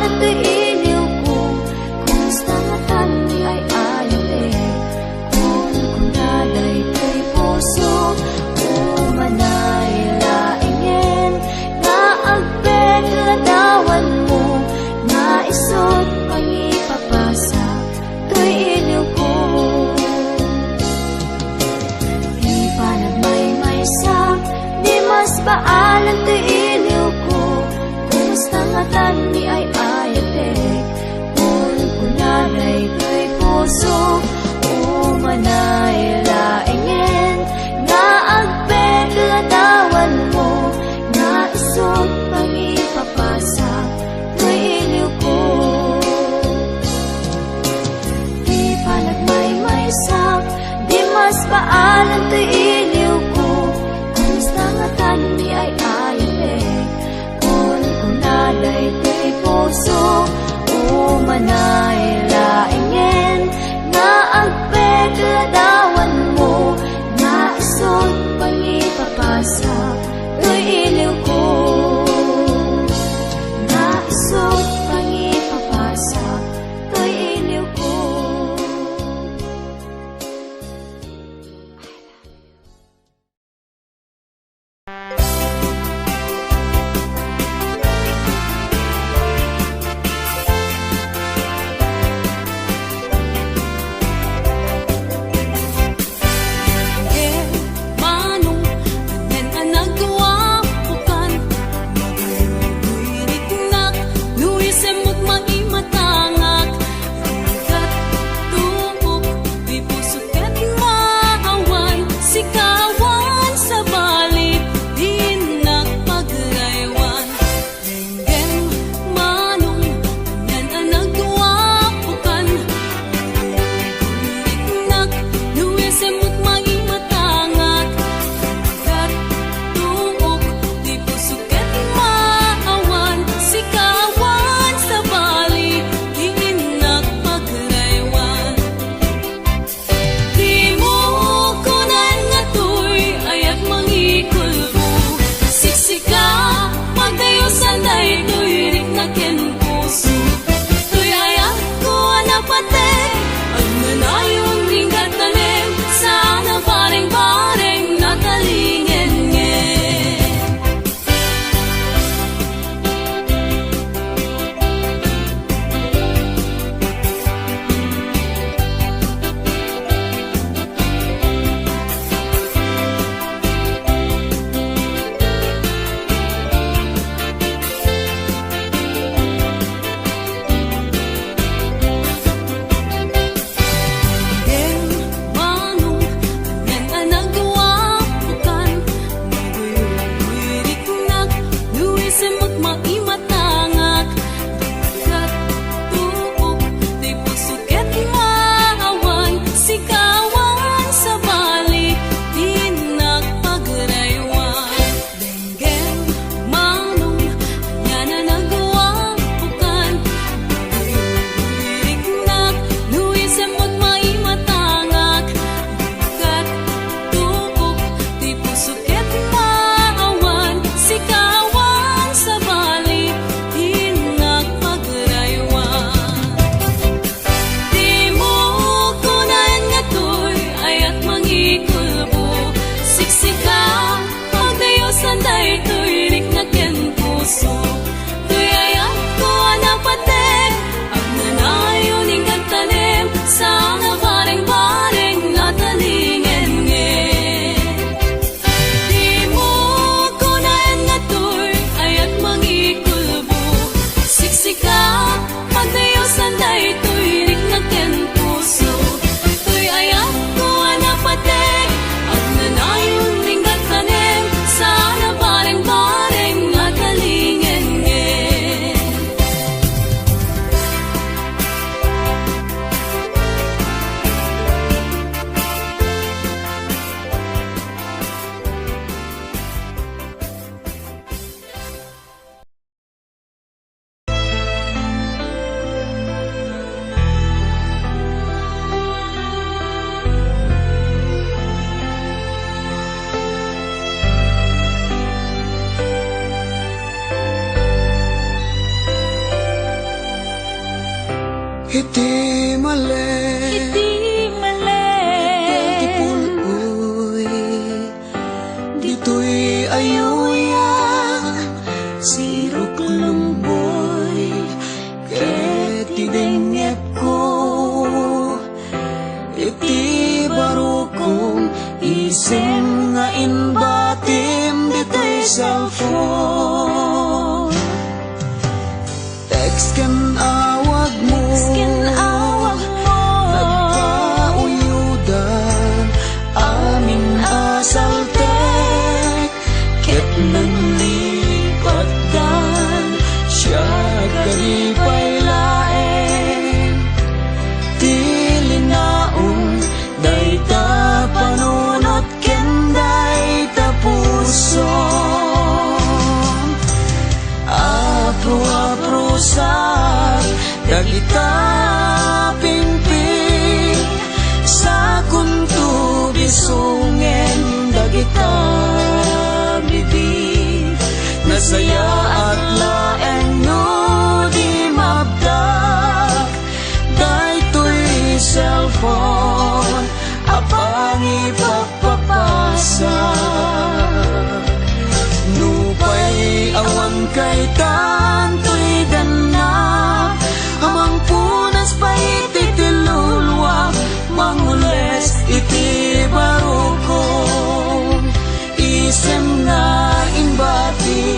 baalan to'y iliw ko. Kumusta nga tani ay ayaw kung kunaday to'y puso. Umanay laingin nga agpet ladawan mo, nga isot pangipapasa to'y iliw ko. Di pa nagmaymaysak, di mas baalan to'y iliw ko. Kumusta nga tani ay ayatek, kung kunaday to'y puso. Umanay laingin nga agpet ladawan mo, nga isot pangipapasa to'y iliw ko. Di pa nagmaymaysak, di mas baalan to'y iliw ko. Kumusta nga tani ay ayatek, kung kunaday to'y puso. Umanay laingin nga agpet ladawan Iti mali, Iti mali, iti puloy, dito'y ayuyan, sirok lumboy, ket idengep ko, iti barukong isim nga inbatim dito'y cellphone. Text kan awag mo, awag mo, nagpauyudan, amin asaltek, ket nanglipatan, siya kalipay laeng, tilinaong, dayta panunot ken dayta puso. Apro-aprosan, dagita pingping, sa kunto bisungen, dagita bibig, nasaya at laeng no di mabdak, daytoy cellphone, apang ipagpapasa. Nupay awan kay tantoy gana, amang punas pa iti tilulwa, mangules iti barukong, isem nga inbati,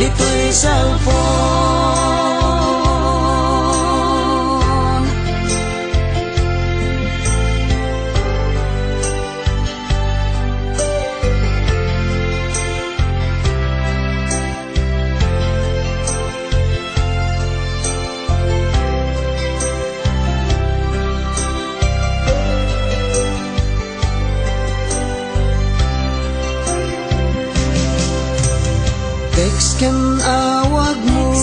dito'y cellphone. Text kan awag mo,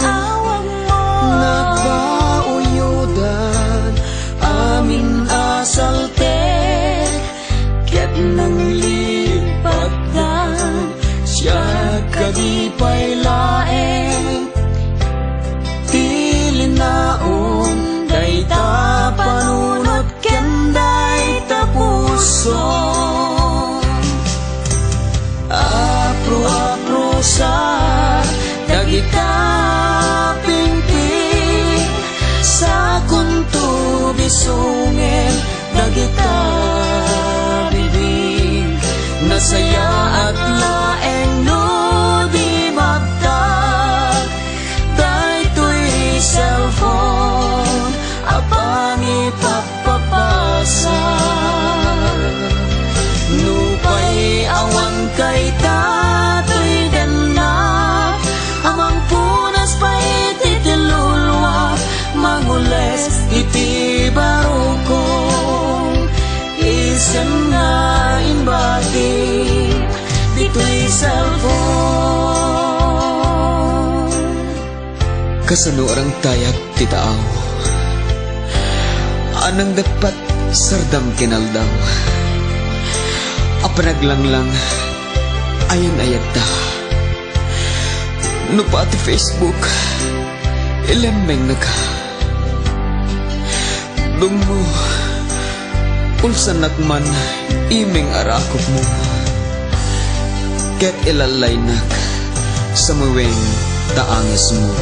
awag mo, nagpauyudan, amin asaltek, ket nanglipatan, siya kadipay laeng, tilinaon, dayta panunot ken dayta puso. Apro-aprosa, dagita pingping, sa kunto bisungen, dagita bibig, nasaya at laeng no di mabtak, daytoy cellphone, apang ipagpapasa. Nupay awan kay tatoy gana, amang punas pa iti tilulwa, mangules iti barukong, isem nga inbati, dito'y cellphone. Kasano arang tayak titaaw, anang dapat sardam kinaldaw, apanaglang ayan-ayat ta. No pati Facebook, ilemeng na ka. Dungo, ulsan nakman, imeng arakop mo. Ket ilalay nak, sa muweng taangas mo.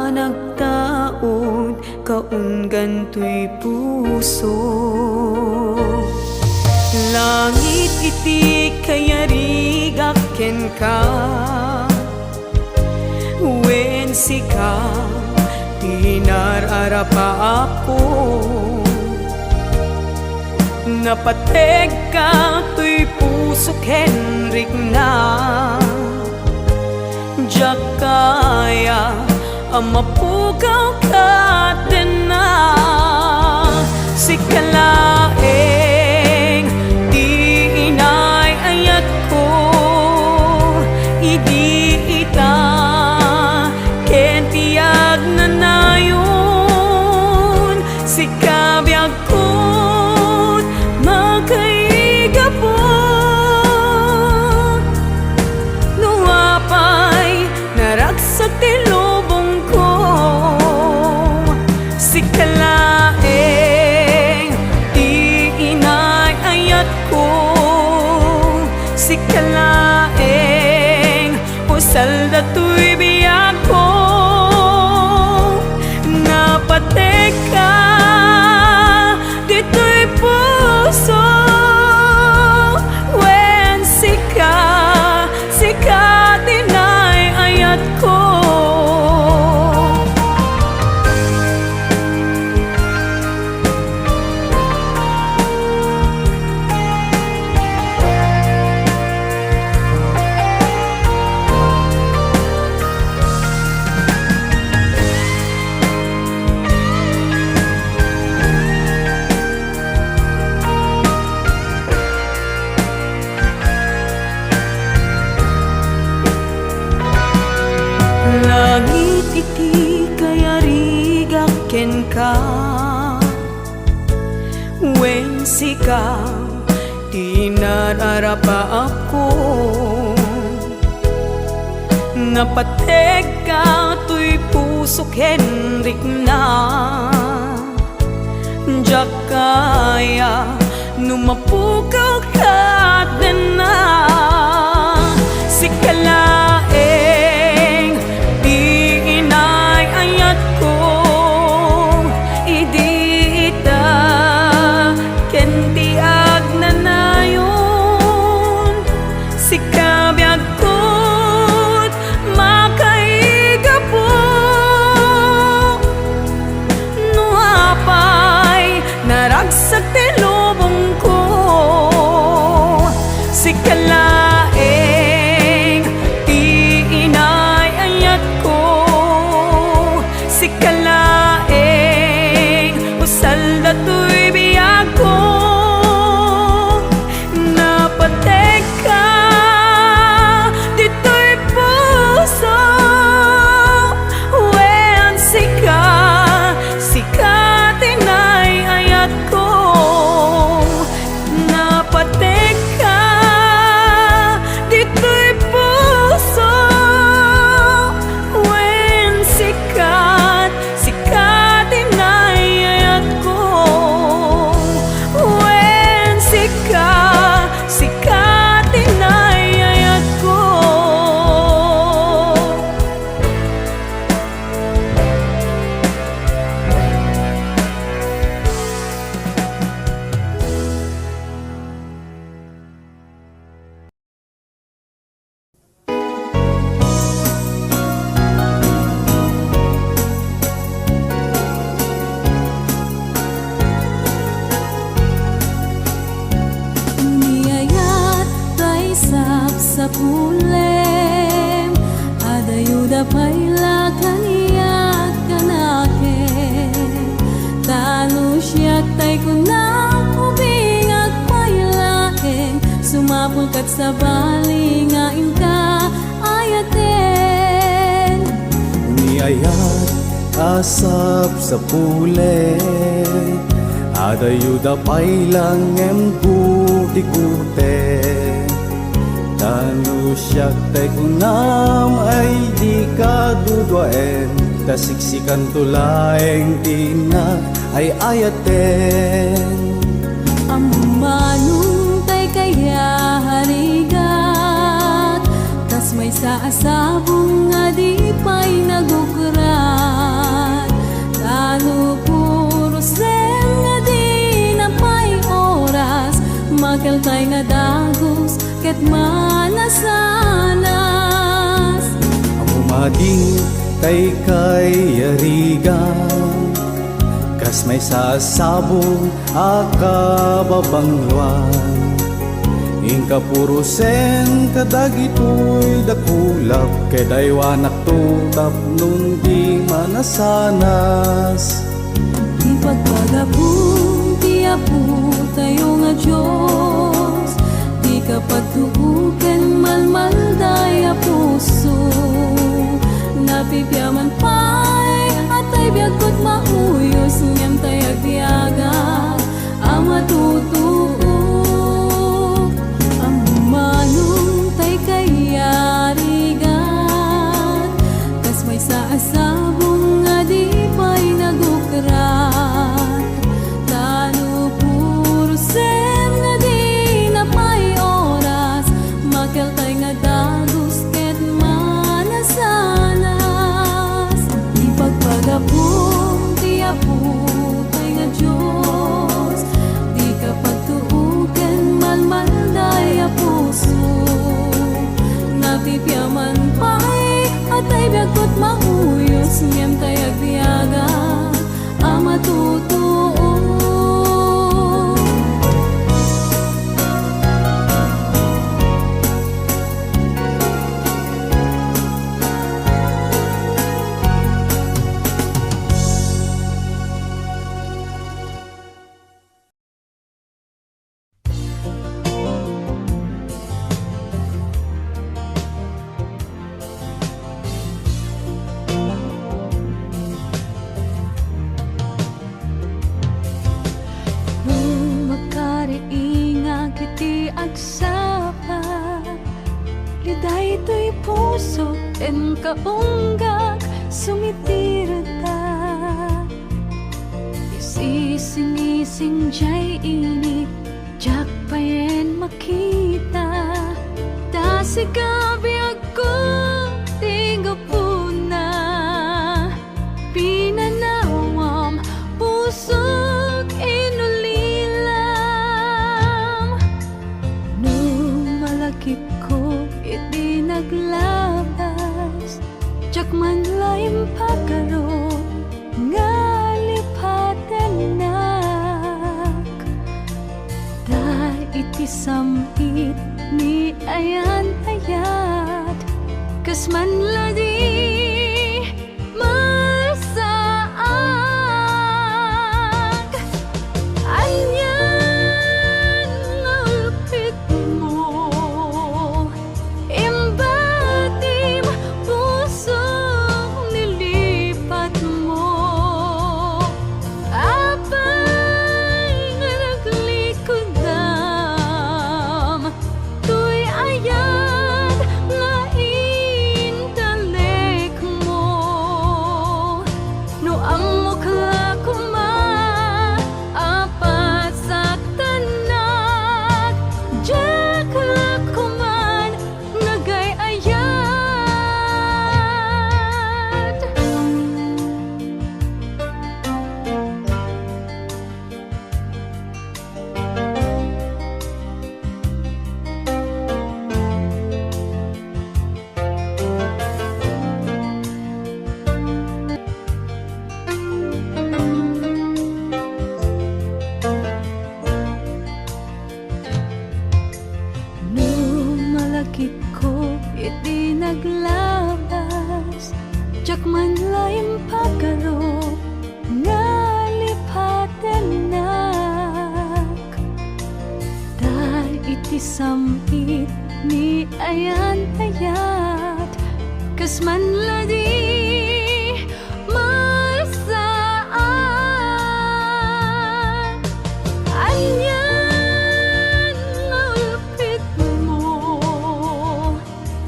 nagtaod kaun ganto'y puso. Langit iti kayarigak ken ka, wen sika tinararapa ako. Napateg ka to'y puso Henrik na, diyak kaya amapukaw ka din na. Sikalaeng di inay ayat ko, idi ita ken tiyag na nayon. Sikabiyag ko magkaigapon, nuapay naragsak ti lubong ko. Sikalaeng di inay ayat ko, sikalaeng usal dato'y biyak ko. Napatek ka dito'y puso, wen sika tinay ayat ko. Langit iti kayarigak ken ka, wen sika tinararapa ako. Napateg ka to'y puso Henrik na, diyak kaya numapukaw ka din na. Sikalaeng di inay ayat ko, idi ita ken tiag na nayon. Sikabiyag ko't makaigapo, nuapay naragsak ti lubong ko. Sikalaeng di inay ayat ko, sikalaeng usal dato'y biyak ko. Napateg ka dito'y puso, wen sika tinay ayat ko. Napateg ka dito'y puso, wen sika tinay ayat ko. Wen sika tinay ayat ko. Niyayat tay sa pulem, adayuda payla kaniyak kanake. Talo siyak tay kunang ubingag paylaeng, sumapulkat sa balingain ka ayaten. Niyayat asap sa pule, adayuda pailang emputi-kute. Tanu siyak tay kunam ay di kadudwaen, tasiksikan tulaeng tina ay ayaten. Amanong tay kaya harigat, tas may sa asabong nga di pa'y nagukrat. ket manasanas. Amumading tay kay yarigan, kas may sasabong akababangluan. Ingka purusen kadagitoy dakulap, kedaywanak tutap nun di manasanas. Di pagpagapong ti apo tayo nga Diyos, di ka pagtuuken malmaldaya puso. Napipyaman pa'y atay biyagkot mauyos, ngem tay agbiaga ang matutuo. Ang humanong tay kayarigan, kas may saasabong nga di pa'y nagukrat. Tano puro sem nga di na pa'y oras, makel tay nga dagos ket manasanas. Di pagpagapong ti apo tay nga Diyos, di ka pagtuuken malmaldaya puso. Napipyaman pa'y atay biyagkot mauyos, ngem tay agbiaga ang matutuo. Makariinga kiti agsapa, liday to'y puso en kaunggak sumitirta. Isising-ising jay ini, jak payen makita. Dasikabi ako tigo puna, pinanawam pusok inulilam. Nung malakip ko iti naglabas, jak man laim pagkaro nga lipaten nak. Da iti samit ni ayan-ayat, kas man ladi masaag. Anyan ngulpit mo, imbatim pusong nilipat mo. Apay nga naglikudam, tuy ayat nga intalek mo. No ang mukha ko maapat saktanak, jakla ko man nagayayat. Nung malakip ko iti naglabas, jak man laim pagkaro nga lipaten nak. Da iti samit ni ayan-ayat, kas man ladi masaag. Anyan ngulpit mo,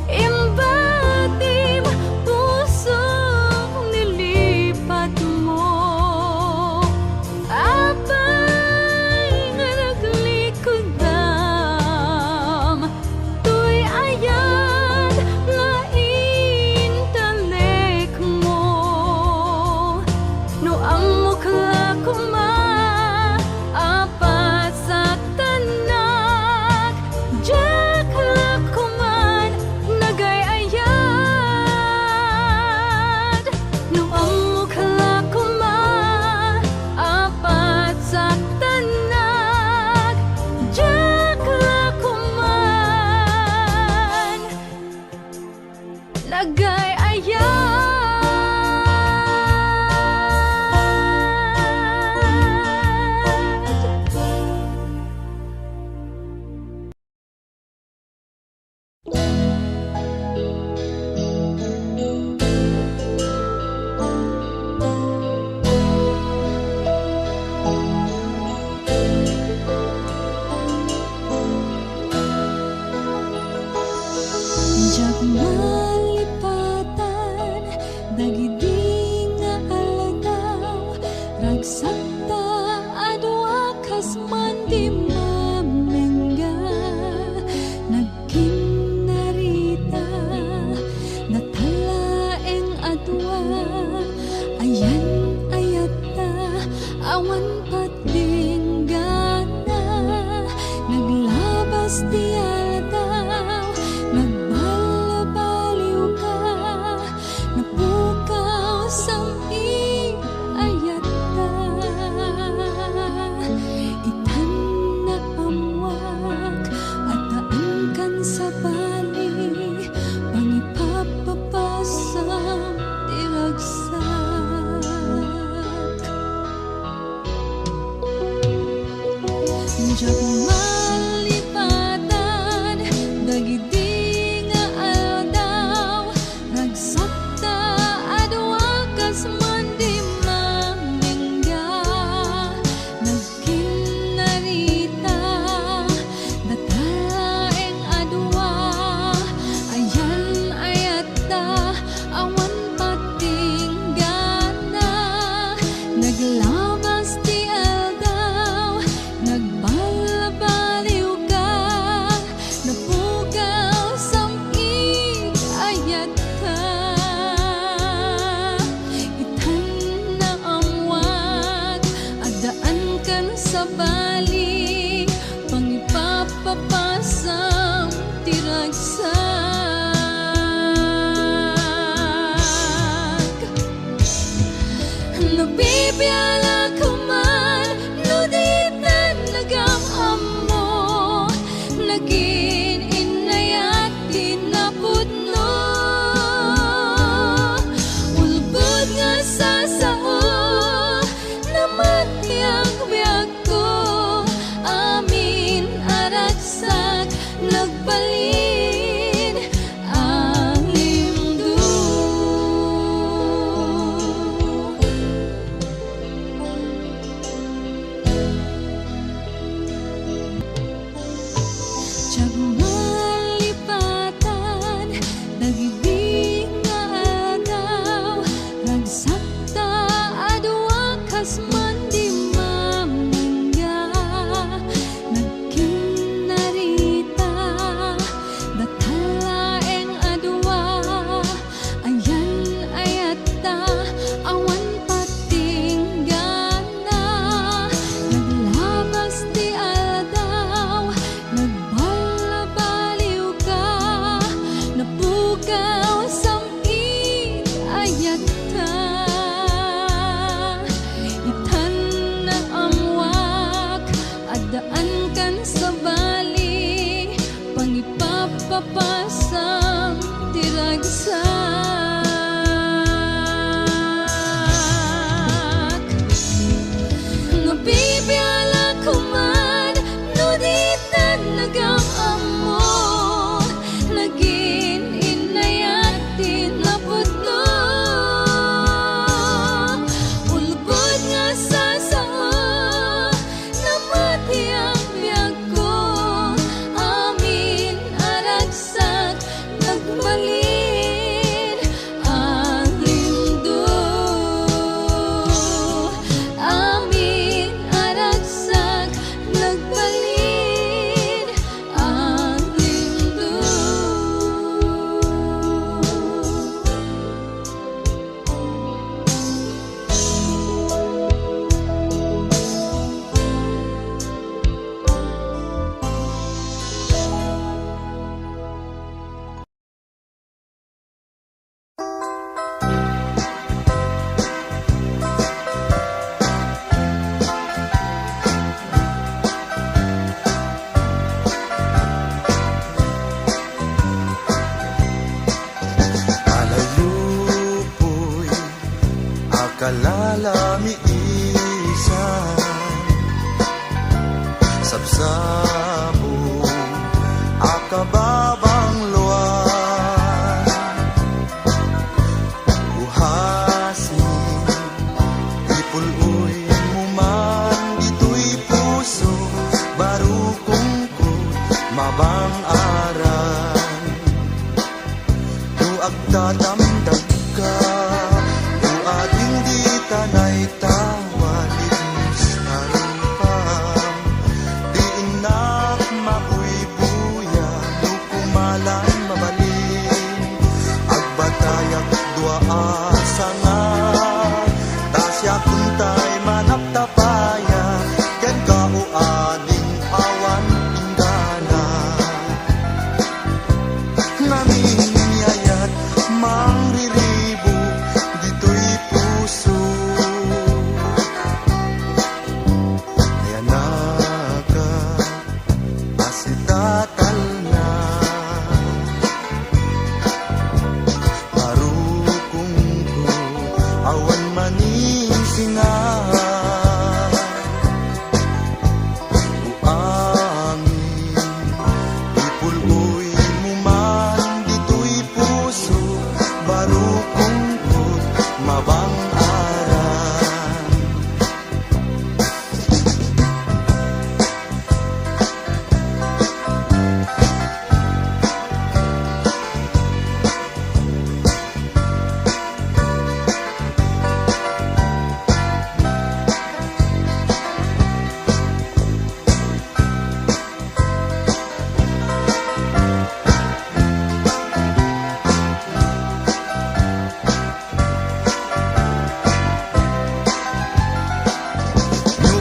imbatim pusong nilipat mo. Apay nga naglikudam, tuy ayat nga intalek mo. No ang mukha ko maapat saktanak, jakla nagsakta adwa kas man di mamengga nagkinarita natalaeng adwa ayan ayata awan patinggana naglabas diya daw nagbalabaliw ka napukaw saming ayata itan na amwak at taangkan sa bali pangipapapasam tiragsak Diyak malipatan dagiti nga aldaw nagsakta adwa kas man di mamengga nagkinarita natalaeng adwa ayan ayata awan patinggana naglabas di aldaw nagbalabaliw ka napugaw saming ayata itan na amwag adaan kan sa bali pangipapapasam tiragsak nabibiyala ko man nuditan nagamham mo naging inayat tinapudno ulbod nga sa sao namati ang biyag ko amin aragsak nagbalin ang limdo Diyak malipatan dagiti nga aldaw nagsakta adwa kas man di mamengga nagkinarita natalaeng adwa ayan ayata awan patinggana naglabas di aldaw nagbalabaliw ka napukaw saming ayata itan na amwak adaan kan sa bali pangipapapasam tiragsak nabibiyala ko man nuditan nagamham mo naging inayat tinapudno ulbod nga sa sao namati ang biyag ko amin aragsak nagbalin ang limdo amin aragsak nagbalin ang limdo Alalupoy akalalami isan sabsabo akababang luwan buhasin ipuloy muman dito'y puso barukong mabang aran tu agtatamdag ka tu ading di tanay tawali maning singa uangin ipuloy mo man dito'y puso baro kungkot mabang aran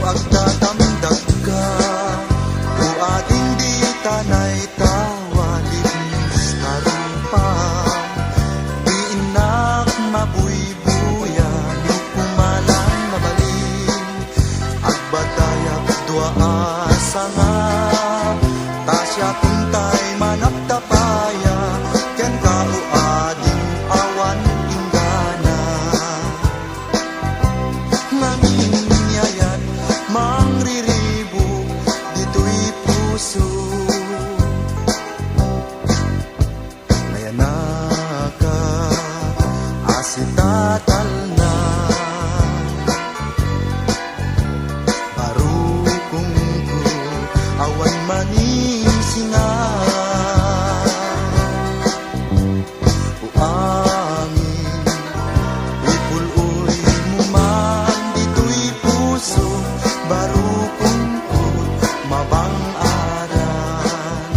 agtatamdag ka o ating di tanay tawalis na rupang di inak mabuybuya no kumalan mabalin agbatayag dua asa nga tasya kuntay manaptapaya ken ka o ading awan inggana nanginyayan mangriribo dito'y puso nayanaka asitatal na barukong ko awan maning singa uangin ipuloy mo man dito'y puso baro kungkot mabang aran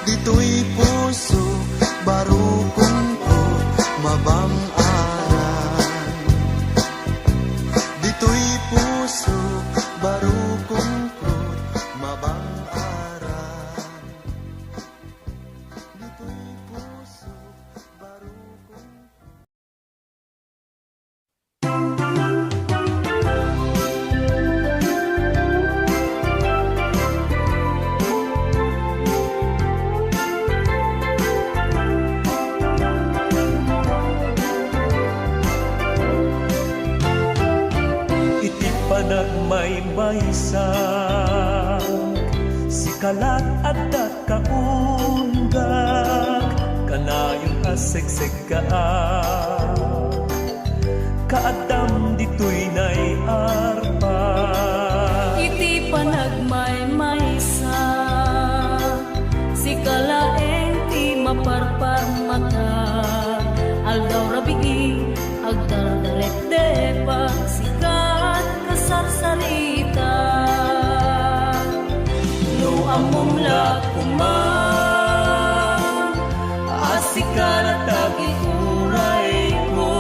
dito'y puso baro kungkot mabang aran dito'y puso baro kungkot mabang aran dito'y puso baro kungkot iti panagmaymaysa sikalat adda kaunggak kanayon asegseg kaadam dito'y nay arpa Iti panagmaymaysa si kalaeng ti maparpar mata aldaw rabii agdardaret depa sikat kasarsarita no among lakuman asikalat tagi-uray ko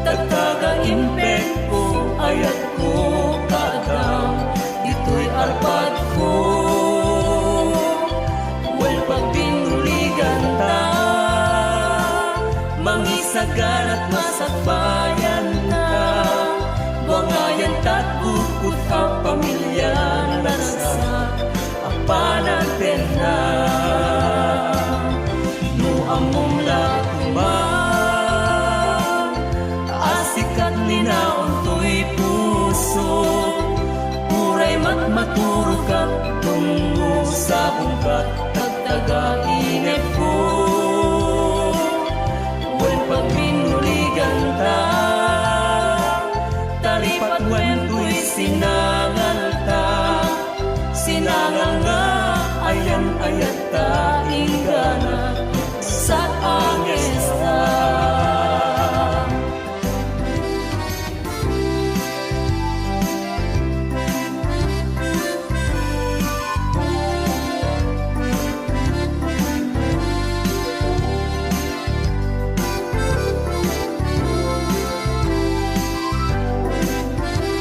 tagtaga-impek ko ayat ko kadam dito'y arpad ko well pagbinuligan ta mangisagan at masakbayan ta buangayan ta't bukod ang pamilya narasa apanaten na no among lakuman asikat ninaon to'y puso uray matmaturo ka tungo sa bungkat tagtaga-inep ko wen pagbinuligan ta talipat wen to'y sinangal ta sinangal nga ayan-ayat ta ingana sa angesta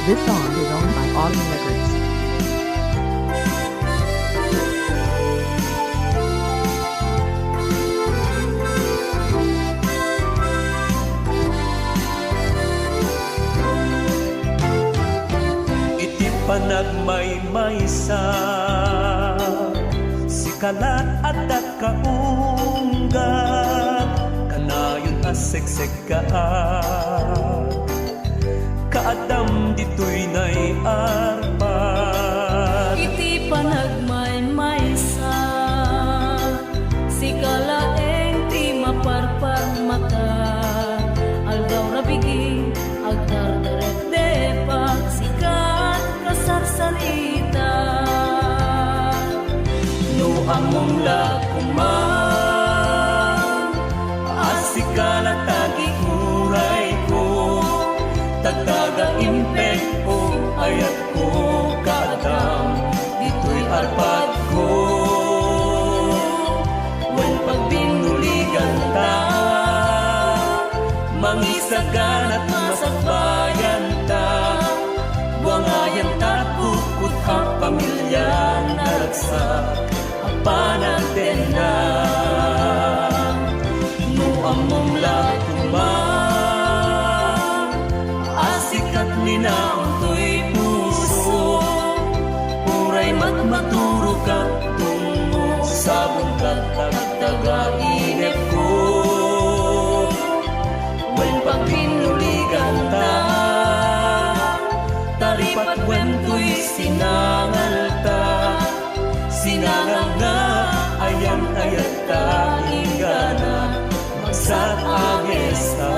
This song is owned by Autumn Records. iti panagmaymaysa sikalat adda kaunggak kanayon as aseksek kaan. Kaadam ditoy nay arpat. Iti panagmaymaysa, si kalaeng ti maparpar mata, aldaw rabigi, agdardaret depak, sikat kasarsarita. No among lakuman, asikala tagi huray ko, tagtaga impek ko, ayat ko kadam, dito'y arpat ko. When pagbinuligan ta, mangisagan at masagbayan ta, wangayan ta kukut ang pamilya naragsak, ang panagtenda. No among lakuman, asikat ninaon to'y puso, uray matmaturo ka tungo, sabon ka tagtaga-inip ko. When pagpinuligan ta, taripat when to'y sinangal ta, sinangal nga ayang-ayat ta, ingana magsat agesta.